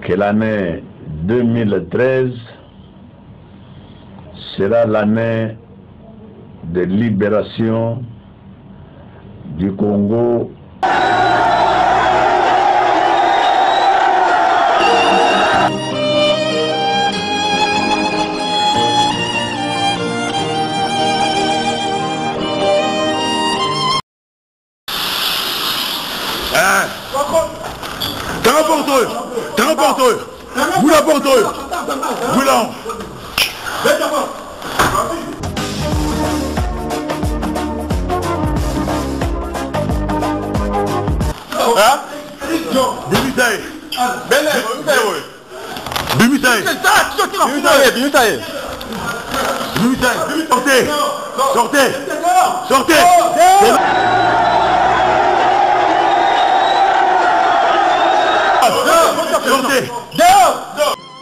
Que l'année 2013 sera l'année de libération du Congo. T'es un porteur. Vous la porteur. Vous là. Hein? Bimitaye. Bimitaye. Bimitaye. Sortez. Sortez. Sortez.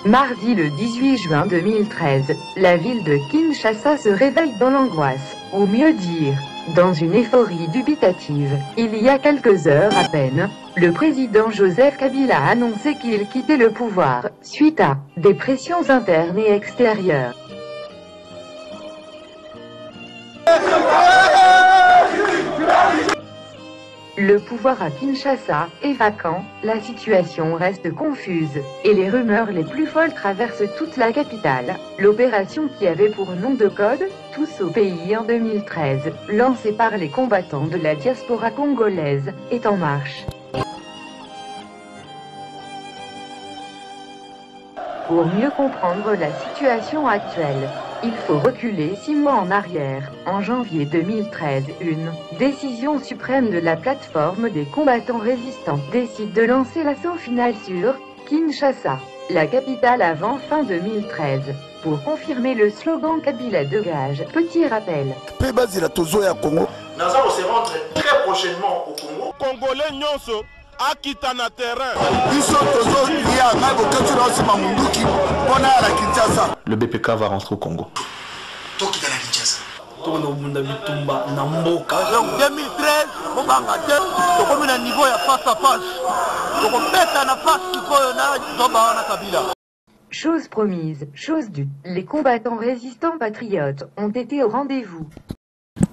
Mardi le 18 juin 2013, la ville de Kinshasa se réveille dans l'angoisse, ou mieux dire, dans une euphorie dubitative. Il y a quelques heures à peine, le président Joseph Kabila a annoncé qu'il quittait le pouvoir, suite à des pressions internes et extérieures. Le pouvoir à Kinshasa est vacant, la situation reste confuse, et les rumeurs les plus folles traversent toute la capitale. L'opération qui avait pour nom de code « Tous au pays » en 2013, lancée par les combattants de la diaspora congolaise, est en marche. Pour mieux comprendre la situation actuelle, il faut reculer 6 mois en arrière. En janvier 2013, une décision suprême de la plateforme des combattants résistants décide de lancer l'assaut final sur Kinshasa, la capitale avant fin 2013. Pour confirmer le slogan Kabila dégage, petit rappel. Nous allons se rendre très prochainement au Congo. Congolais nyonso akita na terrain. Le BPK va rentrer au Congo. En 2013, on a niveau face à face. Chose promise, chose due. Les combattants résistants patriotes ont été au rendez-vous.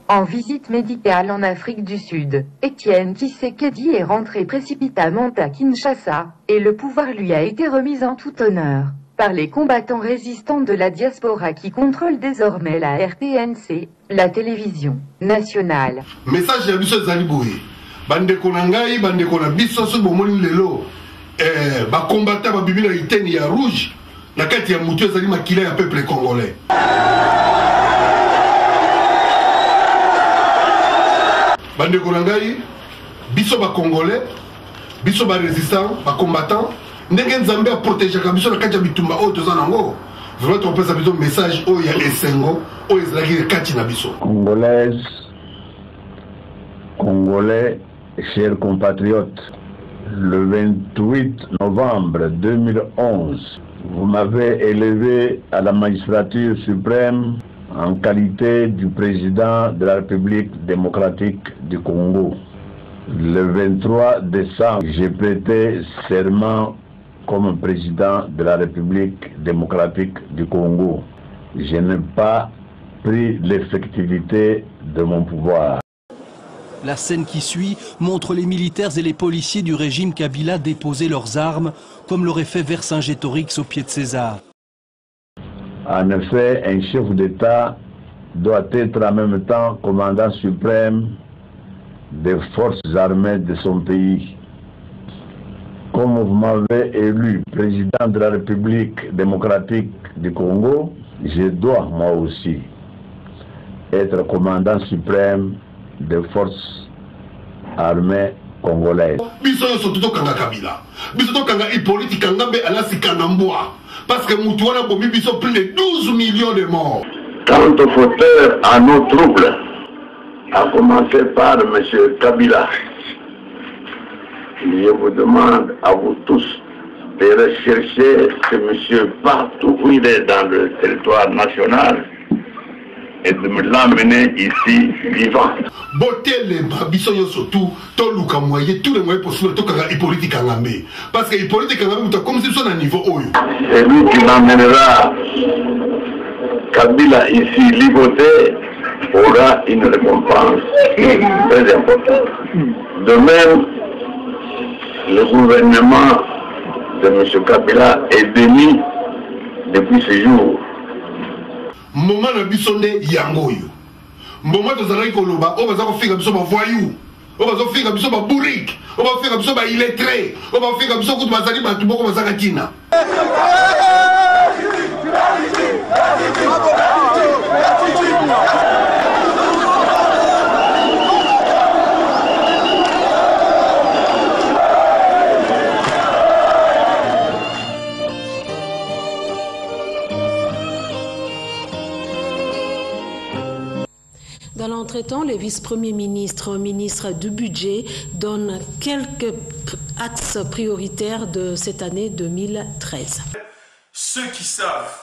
En visite médicale en Afrique du Sud, Étienne Tshisekedi est rentré précipitamment à Kinshasa, et le pouvoir lui a été remis en tout honneur par les combattants résistants de la diaspora qui contrôlent désormais la RTNC, la télévision nationale. Message de Bisso Zaliboué. Bande Konangai, Bande Konabiso, Bomoli Lelo, combattant Babibina Iteni ya rouge, la carte ya Moutou Zalima Kila ya peuple congolais. Bande Konangai, Bisso Congolais, Bisso résistant, combattant. Ndenge Nzambe a protégé Kabiso na kati ya bitumba oyo toza nango. Vraiment on peut ça besoin message oyo ya esengo oyo ezalaki kati na biso. Congolaises, Congolais, chers compatriotes, le 28 novembre 2011, vous m'avez élevé à la magistrature suprême en qualité du président de la République démocratique du Congo. Le 23 décembre, j'ai prêté serment comme président de la République démocratique du Congo. Je n'ai pas pris l'effectivité de mon pouvoir. La scène qui suit montre les militaires et les policiers du régime Kabila déposer leurs armes, comme l'aurait fait Vercingétorix au pied de César. En effet, un chef d'État doit être en même temps commandant suprême des forces armées de son pays. Comme vous m'avez élu président de la République démocratique du Congo, je dois moi aussi être commandant suprême des forces armées congolaises. Biso yo sotuto kanga Kabila. Biso to kanga Hippolyte Kangambe alasi kanambwa. Parce que Moutouana Bomi biso plus de 12 millions de morts. Quant aux fauteurs à nos troubles, à commencer par M. Kabila, je vous demande à vous tous de rechercher ce monsieur partout où il est dans le territoire national et de me l'emmener ici vivant. Botele Biso yo surtout, Toluka moyen, tous les moyens possibles, tout kanga Hippolyte Kangambe. Parce que Hippolyte Kangambe, comme si son à niveau haut. C'est lui qui m'emmènera Kabila ici ligoté aura une récompense très importante. De même, le gouvernement de M. Kabila est béni depuis ce jour. Moment na bisonde yangoyo. Moment de zaraï koloba, on va faire figa biso ba voyou. On va faire figa biso ba bourrique. On va faire biso ba illettré. On va faire biso ko bazali ba tuboko bazaka kina. Dans l'entretemps, le vice-premier ministre, ministre du budget, donne quelques axes prioritaires de cette année 2013. Ceux qui savent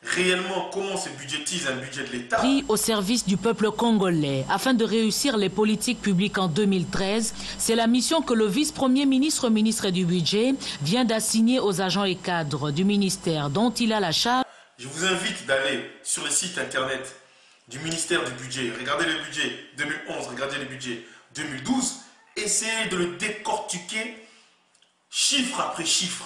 réellement comment se budgétise un budget de l'État. Pris au service du peuple congolais afin de réussir les politiques publiques en 2013, c'est la mission que le vice-premier ministre, ministre du budget, vient d'assigner aux agents et cadres du ministère dont il a la charge. Je vous invite d'aller sur le site internet du ministère du budget. Regardez le budget 2011, regardez le budget 2012. Essayez de le décortiquer chiffre après chiffre.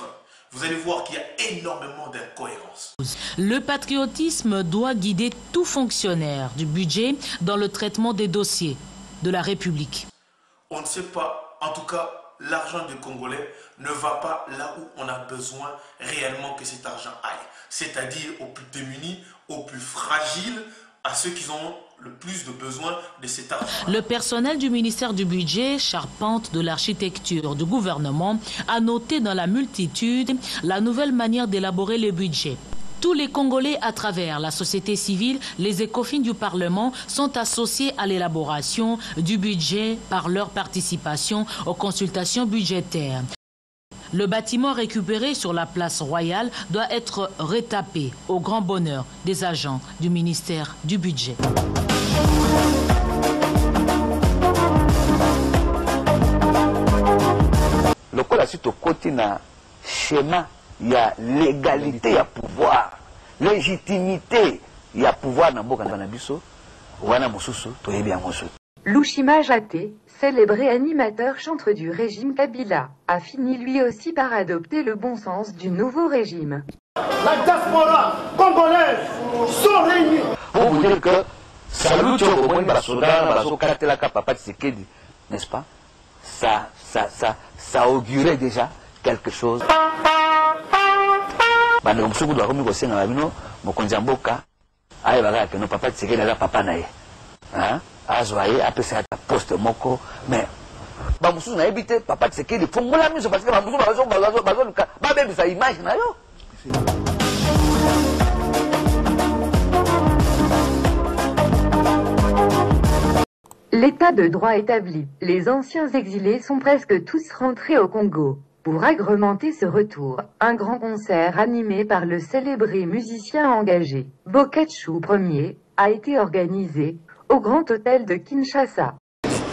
Vous allez voir qu'il y a énormément d'incohérences. Le patriotisme doit guider tout fonctionnaire du budget dans le traitement des dossiers de la République. On ne sait pas, en tout cas, l'argent des Congolais ne va pas là où on a besoin réellement que cet argent aille. C'est-à-dire aux plus démunis, aux plus fragiles, à ceux qui ont le plus de besoin de cet argent. Le personnel du ministère du budget, charpente de l'architecture du gouvernement, a noté dans la multitude la nouvelle manière d'élaborer le budget. Tous les Congolais à travers la société civile, les écofines du Parlement sont associés à l'élaboration du budget par leur participation aux consultations budgétaires. Le bâtiment récupéré sur la place royale doit être retapé au grand bonheur des agents du ministère du budget. Le col a suite au côté d'un schéma, il y a légalité, il y a pouvoir, légitimité, il y a pouvoir dans le Canabiso, ou dans le Louchima Jaté, célébré animateur chantre du régime Kabila, a fini lui aussi par adopter le bon sens du nouveau régime. La diaspora congolaise sont réunis. Pour vous dire que salut au moins Papa Tshisekedi, n'est-ce pas? Ça augurait déjà quelque chose. Papa Tshisekedi là papa nae. Hein? Azoye après ça poste moko mais ba musu na ebité Papa Tshisekedi fongola miso parce que ba musu ba bebi sa image na yo. L'état de droit établi, les anciens exilés sont presque tous rentrés au Congo. Pour agrémenter ce retour, un grand concert animé par le célébré musicien engagé, Boketchou Ier, a été organisé au Grand Hôtel de Kinshasa.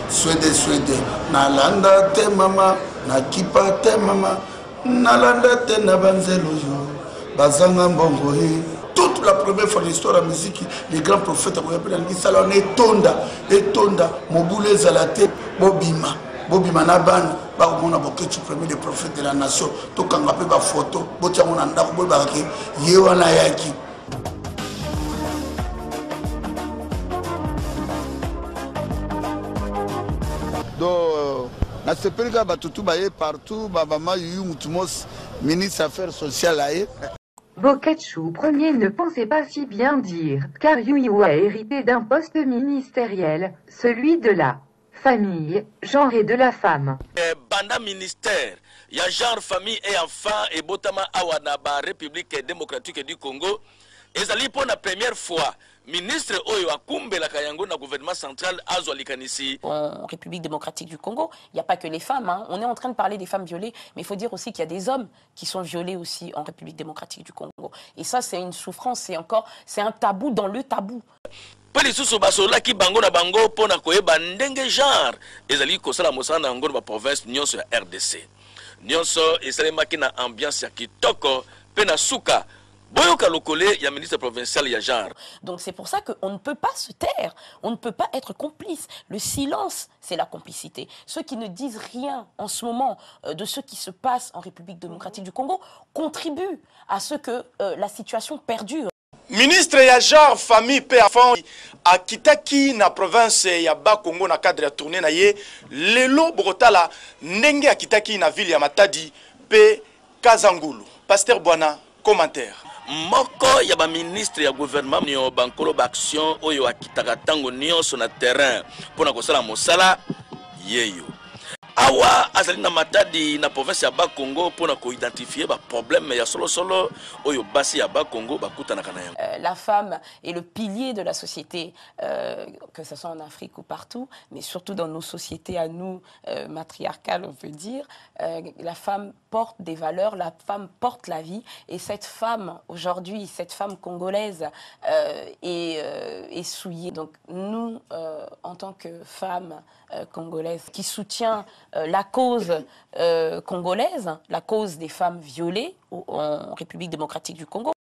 Swede, nalanda te mama, nakipa te mama, nalanda te nabanzelojo, bazanga mbongo. Toute la première fois de l'histoire de la musique, les grands prophètes ont appelé dans salon etonda, mobule zalate, bobima naban, ba omona Boketchou premier des prophètes de la nation, to kanga pe ba photo, botia mona ndako bo ba ke yewana yaki. Donc, na sepelika batutu baye partout, babama yu mutumos ministre affaires sociales aye. Bokachou Ier ne pensait pas si bien dire, car Yuyu a hérité d'un poste ministériel, celui de la famille, genre et de la femme. Banda ministère, il y a genre, famille et enfant et botama awanaba République démocratique du Congo. Et ça pour la première fois, ministre Oyo Akumbe la Kayango na gouvernement central Azwalikanisi. En République démocratique du Congo, il n'y a pas que les femmes. Hein. On est en train de parler des femmes violées, mais il faut dire aussi qu'il y a des hommes qui sont violés aussi en République démocratique du Congo. Et ça, c'est une souffrance, c'est un tabou dans le tabou. Pali susu basola ki bango na bango pona koyeba ndenge genre ezali kosala mosana yango na province nyonso ya RDC. Nyonso esalemaki na ambiance ya kitoko pe na suka. Boyoka lokole ya ministre provincial ya genre. Donc c'est pour ça qu'on ne peut pas se taire, on ne peut pas être complice. Le silence, c'est la complicité. Ceux qui ne disent rien en ce moment de ce qui se passe en République démocratique du Congo contribuent à ce que la situation perdure. Ministre ya genre famille pe enfant akitaki na province ya Bas-Congo na cadre ya tournée na ye lelo bokotala ndenge akitaki na ville ya Matadi pe Kazangulu. Pasteur Bwana, commentaire. Moko ya ba ministre ya gouvernement ni bankolo ba action oyo akitaka tango nyonso na terrain pona kosala mosala yeyo. Awa azali na Matadi na province ya Bas-Congo pona ko identifier ba problème ya solo oyo basi ya Bas-Congo bakutana kana yango. La femme est le pilier de la société, que ce soit en Afrique ou partout, mais surtout dans nos sociétés à nous, matriarcales on peut dire. La femme porte des valeurs, la femme porte la vie, et cette femme aujourd'hui, cette femme congolaise est souillée. Donc nous, en tant que femmes congolaises qui soutient la cause congolaise, la cause des femmes violées en République démocratique du Congo.